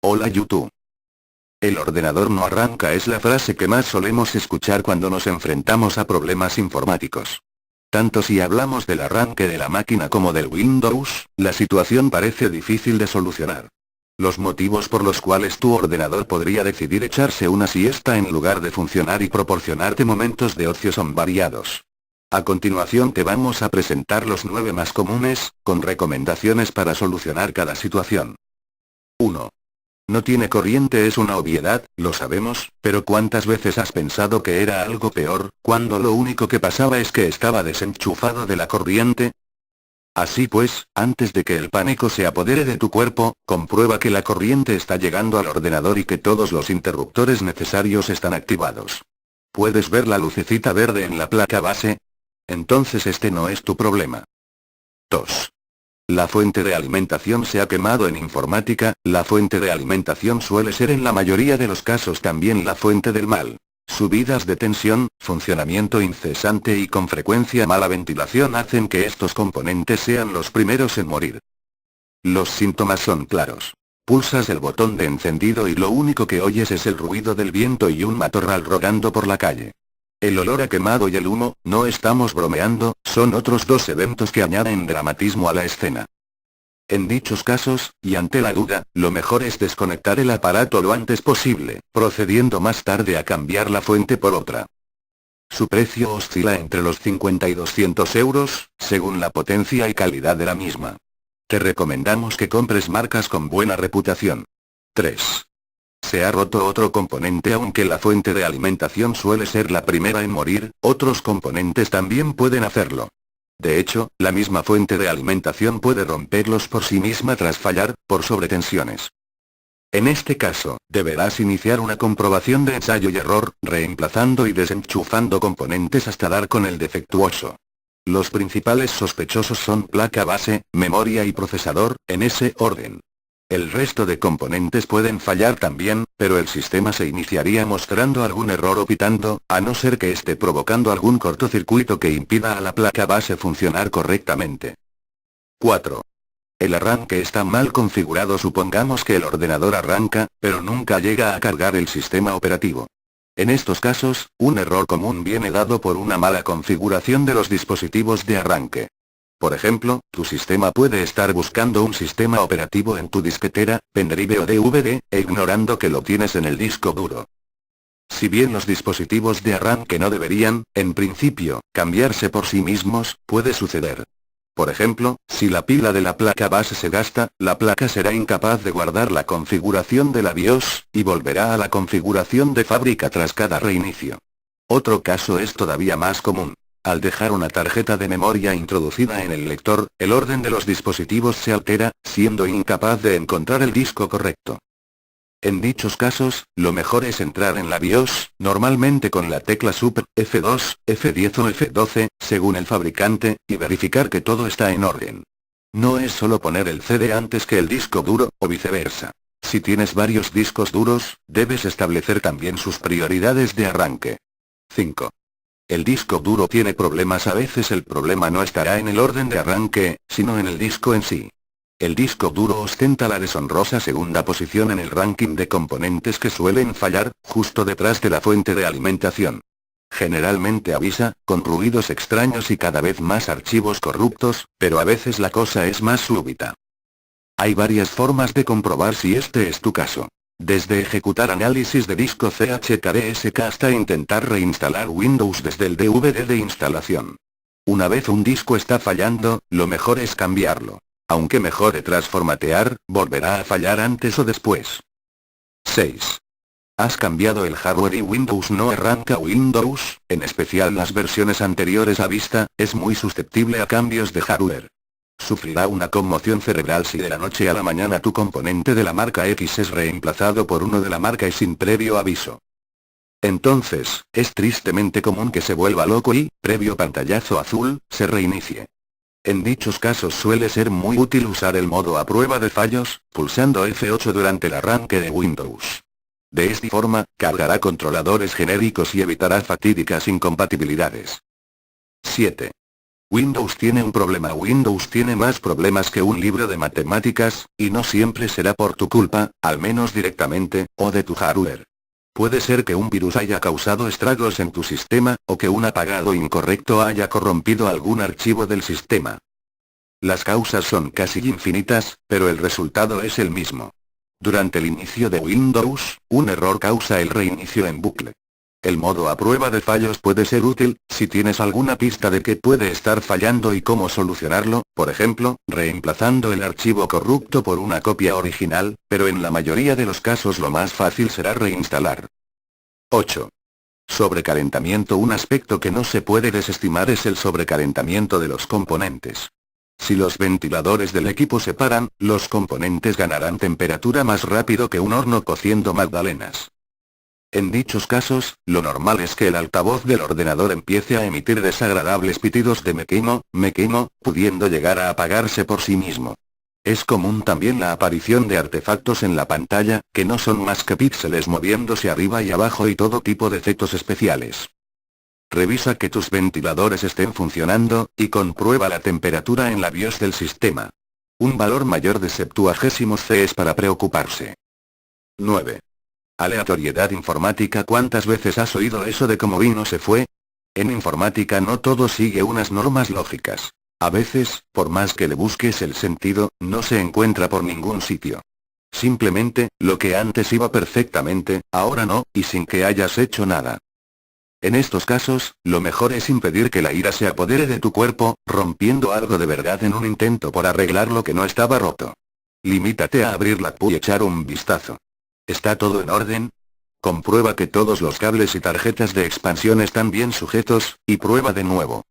Hola YouTube. El ordenador no arranca es la frase que más solemos escuchar cuando nos enfrentamos a problemas informáticos. Tanto si hablamos del arranque de la máquina como del Windows, la situación parece difícil de solucionar. Los motivos por los cuales tu ordenador podría decidir echarse una siesta en lugar de funcionar y proporcionarte momentos de ocio son variados. A continuación te vamos a presentar los 9 más comunes, con recomendaciones para solucionar cada situación. 1. No tiene corriente es una obviedad, lo sabemos, pero ¿cuántas veces has pensado que era algo peor, cuando lo único que pasaba es que estaba desenchufado de la corriente? Así pues, antes de que el pánico se apodere de tu cuerpo, comprueba que la corriente está llegando al ordenador y que todos los interruptores necesarios están activados. ¿Puedes ver la lucecita verde en la placa base? Entonces este no es tu problema. 2. La fuente de alimentación se ha quemado en informática. La fuente de alimentación suele ser en la mayoría de los casos también la fuente del mal. Subidas de tensión, funcionamiento incesante y con frecuencia mala ventilación hacen que estos componentes sean los primeros en morir. Los síntomas son claros. Pulsas el botón de encendido y lo único que oyes es el ruido del viento y un matorral rodando por la calle. El olor a quemado y el humo, no estamos bromeando, son otros 2 eventos que añaden dramatismo a la escena. En dichos casos, y ante la duda, lo mejor es desconectar el aparato lo antes posible, procediendo más tarde a cambiar la fuente por otra. Su precio oscila entre los 50 y 200 euros, según la potencia y calidad de la misma. Te recomendamos que compres marcas con buena reputación. 3. Se ha roto otro componente. Aunque la fuente de alimentación suele ser la primera en morir, otros componentes también pueden hacerlo. De hecho, la misma fuente de alimentación puede romperlos por sí misma tras fallar, por sobretensiones. En este caso, deberás iniciar una comprobación de ensayo y error, reemplazando y desenchufando componentes hasta dar con el defectuoso. Los principales sospechosos son placa base, memoria y procesador, en ese orden. El resto de componentes pueden fallar también, pero el sistema se iniciaría mostrando algún error o pitando, a no ser que esté provocando algún cortocircuito que impida a la placa base funcionar correctamente. 4. El arranque está mal configurado. Supongamos que el ordenador arranca, pero nunca llega a cargar el sistema operativo. En estos casos, un error común viene dado por una mala configuración de los dispositivos de arranque. Por ejemplo, tu sistema puede estar buscando un sistema operativo en tu disquetera, pendrive o DVD, e ignorando que lo tienes en el disco duro. Si bien los dispositivos de arranque no deberían, en principio, cambiarse por sí mismos, puede suceder. Por ejemplo, si la pila de la placa base se gasta, la placa será incapaz de guardar la configuración de la BIOS, y volverá a la configuración de fábrica tras cada reinicio. Otro caso es todavía más común. Al dejar una tarjeta de memoria introducida en el lector, el orden de los dispositivos se altera, siendo incapaz de encontrar el disco correcto. En dichos casos, lo mejor es entrar en la BIOS, normalmente con la tecla Super, F2, F10 o F12, según el fabricante, y verificar que todo está en orden. No es solo poner el CD antes que el disco duro, o viceversa. Si tienes varios discos duros, debes establecer también sus prioridades de arranque. 5. El disco duro tiene problemas. A veces el problema no estará en el orden de arranque, sino en el disco en sí. El disco duro ostenta la deshonrosa segunda posición en el ranking de componentes que suelen fallar, justo detrás de la fuente de alimentación. Generalmente avisa, con ruidos extraños y cada vez más archivos corruptos, pero a veces la cosa es más súbita. Hay varias formas de comprobar si este es tu caso. Desde ejecutar análisis de disco CHKDSK hasta intentar reinstalar Windows desde el DVD de instalación. Una vez un disco está fallando, lo mejor es cambiarlo. Aunque mejore tras formatear, volverá a fallar antes o después. 6. Has cambiado el hardware y Windows no arranca. Windows, en especial las versiones anteriores a Vista, es muy susceptible a cambios de hardware. Sufrirá una conmoción cerebral si de la noche a la mañana tu componente de la marca X es reemplazado por uno de la marca Y sin previo aviso. Entonces, es tristemente común que se vuelva loco y, previo pantallazo azul, se reinicie. En dichos casos suele ser muy útil usar el modo a prueba de fallos, pulsando F8 durante el arranque de Windows. De esta forma, cargará controladores genéricos y evitará fatídicas incompatibilidades. 7. Windows tiene un problema. Windows tiene más problemas que un libro de matemáticas, y no siempre será por tu culpa, al menos directamente, o de tu hardware. Puede ser que un virus haya causado estragos en tu sistema, o que un apagado incorrecto haya corrompido algún archivo del sistema. Las causas son casi infinitas, pero el resultado es el mismo. Durante el inicio de Windows, un error causa el reinicio en bucle. El modo a prueba de fallos puede ser útil, si tienes alguna pista de qué puede estar fallando y cómo solucionarlo, por ejemplo, reemplazando el archivo corrupto por una copia original, pero en la mayoría de los casos lo más fácil será reinstalar. 8. Sobrecalentamiento. Un aspecto que no se puede desestimar es el sobrecalentamiento de los componentes. Si los ventiladores del equipo se paran, los componentes ganarán temperatura más rápido que un horno cociendo magdalenas. En dichos casos, lo normal es que el altavoz del ordenador empiece a emitir desagradables pitidos de me quemo, pudiendo llegar a apagarse por sí mismo. Es común también la aparición de artefactos en la pantalla, que no son más que píxeles moviéndose arriba y abajo y todo tipo de efectos especiales. Revisa que tus ventiladores estén funcionando, y comprueba la temperatura en la BIOS del sistema. Un valor mayor de 70 C es para preocuparse. 9. Aleatoriedad informática. ¿Cuántas veces has oído eso de cómo vino se fue? En informática no todo sigue unas normas lógicas. A veces, por más que le busques el sentido, no se encuentra por ningún sitio. Simplemente, lo que antes iba perfectamente, ahora no, y sin que hayas hecho nada. En estos casos, lo mejor es impedir que la ira se apodere de tu cuerpo, rompiendo algo de verdad en un intento por arreglar lo que no estaba roto. Limítate a abrir la PU y echar un vistazo. ¿Está todo en orden? Comprueba que todos los cables y tarjetas de expansión están bien sujetos, y prueba de nuevo.